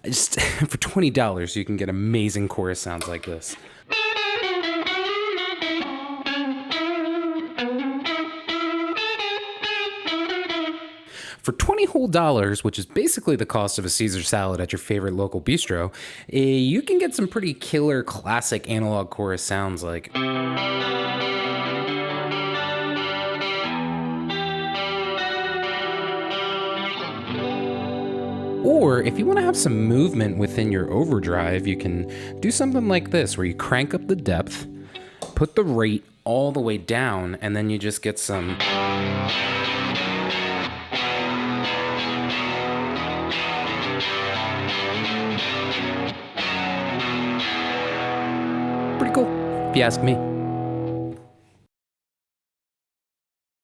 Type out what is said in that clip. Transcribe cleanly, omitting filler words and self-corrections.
Just for $20, you can get amazing chorus sounds like this. For $20 whole, which is basically the cost of a Caesar salad at your favorite local bistro, you can get some pretty killer classic analog chorus sounds like. Or if you want to have some movement within your overdrive, you can do something like this, where you crank up the depth, put the rate all the way down, and then you just get some. Pretty cool, if you ask me.